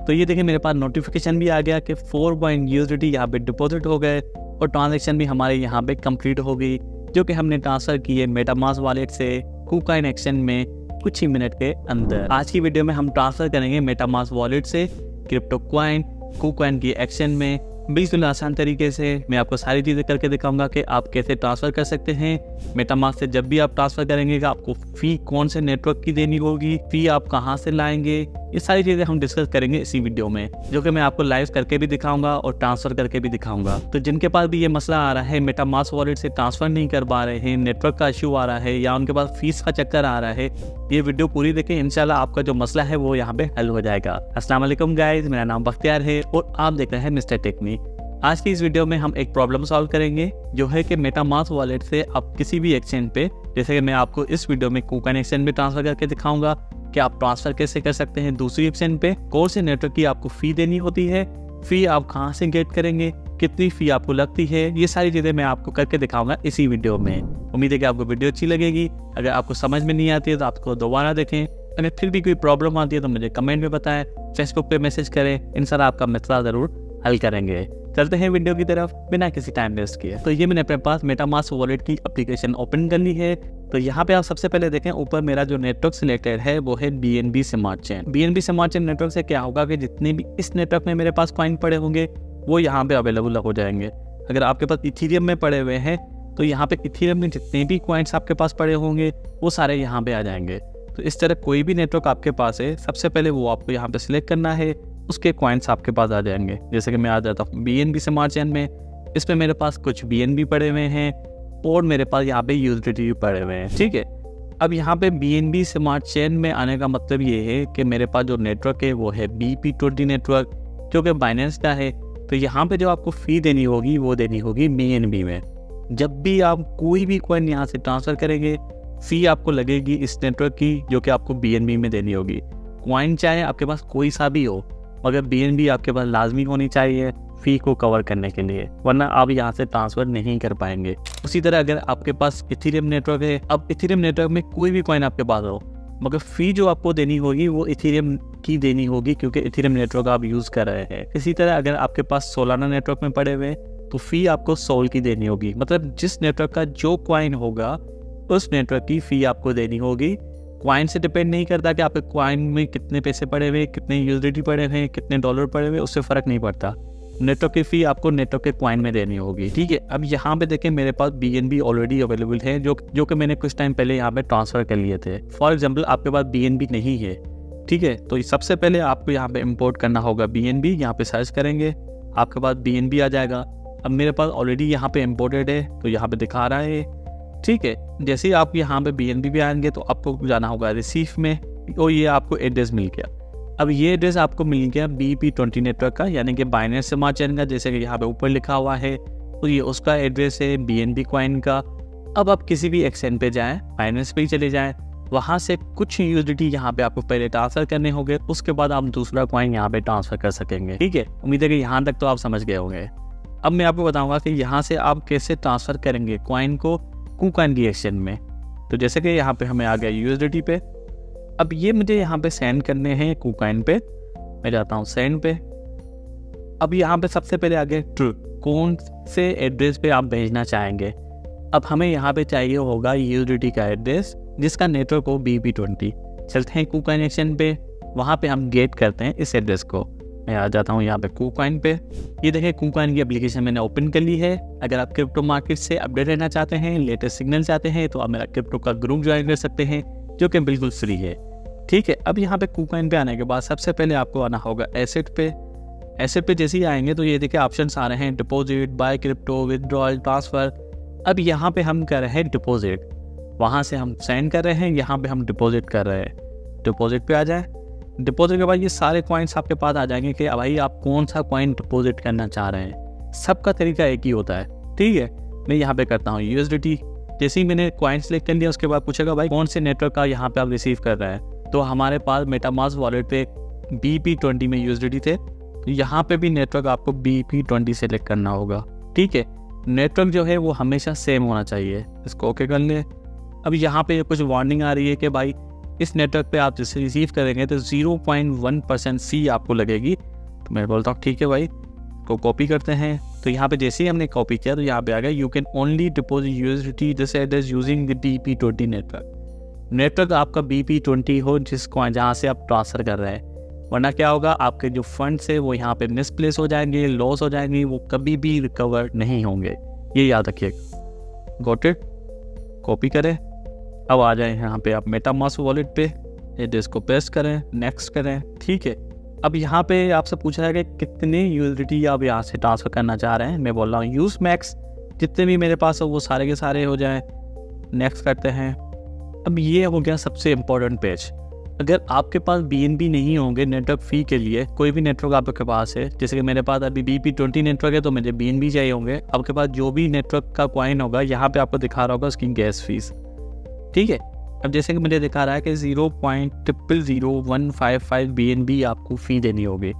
तो ये देखिए मेरे पास नोटिफिकेशन भी आ गया कि 4 USDT यहाँ पे डिपॉजिट हो गए और ट्रांजैक्शन भी हमारे यहाँ पे कंप्लीट हो गई, जो कि हमने ट्रांसफ़र किए मेटामास्क वॉलेट से KuCoin एक्सचेंज में कुछ ही मिनट के अंदर। आज की वीडियो में हम ट्रांसफ़र करेंगे मेटामास्क वॉलेट से क्रिप्टो कॉइन KuCoin की एक्सचेंज में बिल्कुल आसान तरीके से। मैं आपको सारी चीज़ें करके दिखाऊंगा कि आप कैसे ट्रांसफ़र कर सकते हैं मेटामास्क से। जब भी आप ट्रांसफ़र करेंगे आपको फ़ी कौन से नेटवर्क की देनी होगी, फ़ी आप कहां से लाएंगे, ये सारी चीज़ें हम डिस्कस करेंगे इसी वीडियो में, जो कि मैं आपको लाइव करके भी दिखाऊंगा और ट्रांसफ़र करके भी दिखाऊंगा। तो जिनके पास भी ये मसला आ रहा है, मेटामास्क वॉलेट से ट्रांसफ़र नहीं कर पा रहे हैं, नेटवर्क का इशू आ रहा है या उनके पास फीस का चक्कर आ रहा है, ये वीडियो पूरी देखें, इंशाल्लाह आपका जो मसला है वो यहाँ पे हल हो जाएगा। अस्सलाम वालेकुम गाइस, मेरा नाम बख्तियार है और आप देख रहे हैं मिस्टर टेक्निक। आज की इस वीडियो में हम एक प्रॉब्लम सॉल्व करेंगे, जो है कि मेटामास्क वॉलेट से आप किसी भी एक्सचेंज पे, जैसे कि मैं आपको इस वीडियो में KuCoin एक्सचेंज में ट्रांसफर करके दिखाऊंगा कि आप ट्रांसफर कैसे कर सकते हैं दूसरी एक्सचेंज पे, कौन से नेटवर्क की आपको फी देनी होती है, फी आप कहां से गेट करेंगे, कितनी फी आपको लगती है, ये सारी चीजें मैं आपको करके दिखाऊंगा इसी वीडियो में। उम्मीद है कि आपको वीडियो अच्छी लगेगी। अगर आपको समझ में नहीं आती है तो आपको दोबारा देखें, अगर फिर भी कोई प्रॉब्लम आती है तो मुझे कमेंट में बताएं, फेसबुक पे मैसेज करें, इंशाल्लाह आपका मसला जरूर हल करेंगे। चलते हैं वीडियो की तरफ बिना किसी टाइम वेस्ट किए। तो ये मैंने अपने पास मेटामास्क वॉलेट की एप्लीकेशन ओपन कर ली है। तो यहाँ पे आप सबसे पहले देखें, ऊपर मेरा जो नेटवर्क सिलेक्टेड है वो है BNB smart chain. BNB smart chain network से क्या होगा कि जितने भी इस नेटवर्क में मेरे पास कॉइन पड़े होंगे वो यहाँ पे अवेलेबल हो जाएंगे। अगर आपके पास इथीरियम में पड़े हुए हैं तो यहाँ पे इथीरियम में जितने भी कॉइन्स आपके पास पड़े होंगे वो सारे यहाँ पे आ जाएंगे। तो इस तरह कोई भी नेटवर्क आपके पास है, सबसे पहले वो आपको यहाँ पे सिलेक्ट करना है, उसके कॉइन्स आपके पास आ जाएंगे। जैसे कि मैं आ जाता हूँ BNB स्मार्ट चेन में, इसमें मेरे पास कुछ BNB पड़े हुए हैं और मेरे पास यहाँ पे USDT पड़े हुए हैं। ठीक है, अब यहाँ पे BNB स्मार्ट चेन में आने का मतलब ये है कि मेरे पास जो नेटवर्क है वो है BP20 नेटवर्क, जो कि बाइनेंस का है। तो यहाँ पे जो आपको फ़ी देनी होगी वो देनी होगी BNB में। जब भी आप कोई भी कॉइन यहाँ से ट्रांसफ़र करेंगे, फ़ी आपको लगेगी इस नेटवर्क की, जो कि आपको BNB में देनी होगी। कॉइन चाहे आपके पास कोई सा भी हो, मगर BNB आपके पास लाजमी होनी चाहिए फ़ी को कवर करने के लिए, वरना आप यहाँ से ट्रांसफ़र नहीं कर पाएंगे। उसी तरह अगर आपके पास इथीरियम नेटवर्क है, अब इथीरियम नेटवर्क में कोई भी कॉइन आपके पास हो, मगर फ़ी जो आपको देनी होगी वो इथीरियम की देनी होगी, क्योंकि इथीरियम नेटवर्क आप यूज़ कर रहे हैं। इसी तरह अगर आपके पास सोलाना नेटवर्क में पड़े हुए तो फ़ी आपको सोल की देनी होगी, मतलब जिस नेटवर्क का जो कॉइन होगा उस नेटवर्क की फ़ी आपको देनी होगी। कॉइन से डिपेंड नहीं करता कि आपके कॉइन में कितने पैसे पड़े हुए, कितने USDT पड़े हुए, कितने डॉलर पड़े हुए, उससे फ़र्क नहीं पड़ता। नेटवर्क की फ़ी आपको नेटवर्क के कॉइन में देनी होगी। ठीक है, अब यहाँ पे देखें मेरे पास BNB ऑलरेडी अवेलेबल है, जो कि मैंने कुछ टाइम पहले यहाँ पे ट्रांसफ़र कर लिए थे। फॉर एग्जाम्पल आपके पास BNB नहीं है, ठीक है, तो सबसे पहले आपको यहाँ पे इम्पोर्ट करना होगा BNB। यहाँ पे सर्च करेंगे, आपके पास BNB आ जाएगा। अब मेरे पास ऑलरेडी यहाँ पे इम्पोर्टेड है, तो यहाँ पे दिखा रहा है। ठीक है, जैसे ही आप यहाँ पे BNB भी आएंगे तो आपको जाना होगा रिसीव में, और ये आपको एड्रेस मिल गया। अब ये एड्रेस आपको मिल गया BP20 नेटवर्क का, यानी कि बाइनेंस स्मार्ट चेन का, जैसे कि यहाँ पे ऊपर लिखा हुआ है, तो ये उसका एड्रेस है BNB कॉइन का। अब आप किसी भी एक्सचेंज पे जाएँ, बाइनेंस पे ही चले जाएँ, वहाँ से कुछ USDT यहाँ पे आपको पहले ट्रांसफ़र करने होंगे, उसके बाद आप दूसरा कॉइन यहाँ पे ट्रांसफ़र कर सकेंगे। ठीक है, उम्मीद है कि यहाँ तक तो आप समझ गए होंगे। अब मैं आपको बताऊँगा कि यहाँ से आप कैसे ट्रांसफ़र करेंगे कॉइन को KuCoin की एक्सचेंज में। तो जैसे कि यहाँ पे हमें आ गया USDT पे, अब ये मुझे यहाँ पे सेंड करने हैं KuCoin पे। मैं जाता हूँ सेंड पे। अब यहाँ पे सबसे पहले आ गया ट्रू, कौन से एड्रेस पे आप भेजना चाहेंगे। अब हमें यहाँ पे चाहिए होगा USDT का एड्रेस जिसका नेटवर्क हो BP20। चलते हैं KuCoin एक्सचेंज पे, वहाँ पे हम गेट करते हैं इस एड्रेस को। मैं आ जाता हूँ यहाँ पे KuCoin पे। ये देखिए KuCoin की एप्लीकेशन मैंने ओपन कर ली है। अगर आप क्रिप्टो मार्केट से अपडेट रहना चाहते हैं, लेटेस्ट सिग्नल चाहते हैं, तो आप मेरा क्रिप्टो का ग्रुप ज्वाइन कर सकते हैं, जो कि बिल्कुल फ्री है। ठीक है, अब यहाँ पे KuCoin पे आने के बाद सबसे पहले आपको आना होगा एसेट पे। एसेट पे जैसे ही आएंगे तो ये देखिए ऑप्शन आ रहे हैं, deposit, buy crypto, withdrawal, transfer. अब यहाँ पे हम कर रहे हैं डिपॉजिट, वहाँ से हम सेंड कर रहे हैं, यहाँ पे हम डिपॉजिट कर रहे हैं। डिपॉजिट पे आ जाए, डिपॉजिट के बाद ये सारे कॉइन्स आपके पास आ जाएंगे कि भाई आप कौन सा कॉइन डिपॉजिट करना चाह रहे हैं। सबका तरीका एक ही होता है। ठीक है, मैं यहाँ पे करता हूँ USDT। जैसे ही मैंने कॉइन सेलेक्ट कर लिया, उसके बाद पूछेगा भाई कौन से नेटवर्क का यहाँ पे आप रिसीव कर रहे हैं। तो हमारे पास मेटामास्क वॉलेट पे BP20 में USDT थे, तो यहाँ पे भी नेटवर्क आपको BP20 सेलेक्ट करना होगा। ठीक है, नेटवर्क जो है वो हमेशा सेम होना चाहिए। इसको ओके कर ले। अब यहाँ पे कुछ वार्निंग आ रही है कि भाई इस नेटवर्क पे आप जैसे रिसीव करेंगे तो 0.1% फ़ी आपको लगेगी। तो मैं बोलता हूँ ठीक है भाई, को कॉपी करते हैं। तो यहाँ पे जैसे ही हमने कॉपी किया तो यहाँ पे आ गया you can only deposit USDT this address using the BP20 network आपका BP20 हो जिसको जहाँ से आप ट्रांसफ़र कर रहे हैं, वरना क्या होगा आपके जो फंड्स है वो यहाँ पे मिसप्लेस हो जाएंगे, लॉस हो जाएंगे, वो कभी भी रिकवर नहीं होंगे, ये याद रखिएगा। Got it? कॉपी करें। अब आ जाए यहाँ पे आप मेटामास्क वॉलेट पे, एड्रेस को पेस्ट करें, नेक्स्ट करें। ठीक है, अब यहाँ पे आपसे पूछ रहा है कि कितने USDT आप यहाँ से ट्रांसफ़र करना चाह रहे हैं। मैं बोल रहा हूँ यूज़ मैक्स, जितने भी मेरे पास हो वो सारे के सारे हो जाएं। नेक्स्ट करते हैं। अब ये हो गया सबसे इम्पोर्टेंट पेज। अगर आपके पास BNB नहीं होंगे नेटवर्क फ़ी के लिए, कोई भी नेटवर्क आपके पास है, जैसे कि मेरे पास अभी BP20 नेटवर्क है तो मुझे BNB चाहिए होंगे। आपके पास जो भी नेटवर्क का कॉइन होगा यहाँ पे आपको दिखा रहा होगा उसकी गैस फीस। ठीक है, अब जैसे कि मुझे दिखा रहा है कि 0.000155 BNB आपको फ़ी देनी होगी।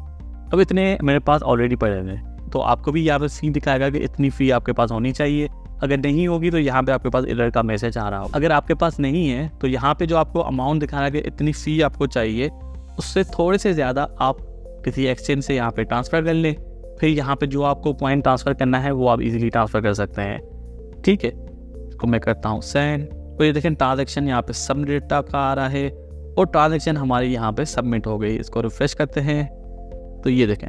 अब इतने मेरे पास ऑलरेडी पड़े हैं, तो आपको भी यहाँ पर फ़ी दिखाएगा कि इतनी फ़ी आपके पास होनी चाहिए। अगर नहीं होगी तो यहाँ पे आपके पास एरर का मैसेज आ रहा हो। अगर आपके पास नहीं है तो यहाँ पे जो आपको अमाउंट दिखा रहा है कि इतनी फ़ी आपको चाहिए, उससे थोड़े से ज़्यादा आप किसी एक्सचेंज से यहाँ पे ट्रांसफ़र कर लें। फिर यहाँ पे जो आपको पॉइंट ट्रांसफ़र करना है वो आप इजीली ट्रांसफ़र कर सकते हैं। ठीक है, इसको मैं करता हूँ सेंड। तो ये देखें ट्रांजेक्शन यहाँ पे सबमिट डेटा का आ रहा है और ट्रांजेक्शन हमारी यहाँ पे सबमिट हो गई। इसको रिफ्रेश करते हैं तो ये देखें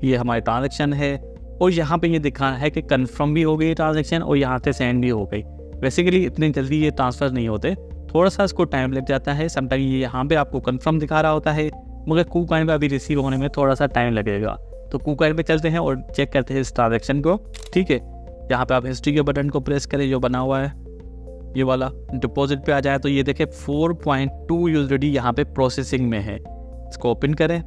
ये हमारी ट्रांजेक्शन है और यहाँ पे ये दिखा है कि कंफर्म भी हो गई ट्रांजेक्शन और यहाँ से सेंड भी हो गई। बेसिकली इतनी जल्दी ये ट्रांसफ़र नहीं होते, थोड़ा सा इसको टाइम लग जाता है। समटाइम ये यहाँ पे आपको कंफर्म दिखा रहा होता है, मगर KuCoin पे अभी रिसीव होने में थोड़ा सा टाइम लगेगा। तो KuCoin पे चलते हैं और चेक करते हैं इस ट्रांजेक्शन को। ठीक है, यहाँ पे आप हिस्ट्री के बटन को प्रेस करें जो बना हुआ है ये वाला, डिपॉजिट पे आ जाए तो ये देखें 4.2 USDT यहाँ पे प्रोसेसिंग में है। इसको ओपन करें,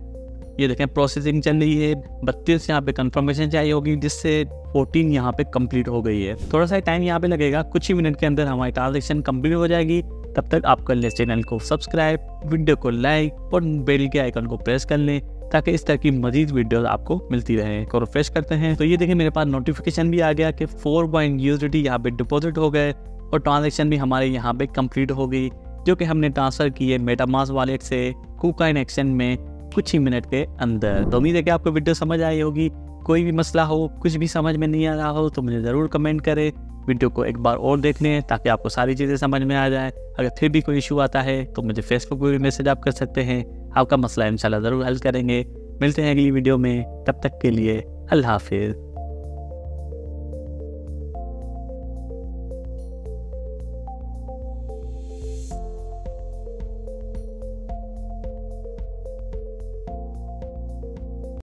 ये देखें प्रोसेसिंग चल रही है। 32 यहाँ पे कंफर्मेशन चाहिए होगी जिससे 14 यहाँ पे कंप्लीट हो गई है। थोड़ा सा टाइम यहाँ पे लगेगा, कुछ ही मिनट के अंदर हमारी ट्रांजेक्शन कंप्लीट हो जाएगी। तब तक आप कर लें चैनल को सब्सक्राइब, वीडियो को लाइक और बेल के आइकन को प्रेस कर लें ताकि इस तरह की मजीद वीडियोस आपको मिलती रहे। को रिफ्रेश करते हैं तो ये देखें मेरे पास नोटिफिकेशन भी आ गया कि 4 USDT यहाँ पे डिपॉजिट हो गए और ट्रांजेक्शन भी हमारे यहाँ पे कंप्लीट हो गई, जो कि हमने ट्रांसफ़र की है मेटामास्क वॉलेट से KuCoin एक्सचेंज में कुछ ही मिनट के अंदर। तो उम्मीद है कि आपको वीडियो समझ आई होगी। कोई भी मसला हो, कुछ भी समझ में नहीं आ रहा हो तो मुझे ज़रूर कमेंट करें। वीडियो को एक बार और देख लें ताकि आपको सारी चीज़ें समझ में आ जाए। अगर फिर भी कोई इशू आता है तो मुझे फेसबुक पर भी मैसेज आप कर सकते हैं। आपका मसला इंशाल्लाह ज़रूर हल करेंगे। मिलते हैं अगली वीडियो में, तब तक के लिए अल्लाह हाफिज़।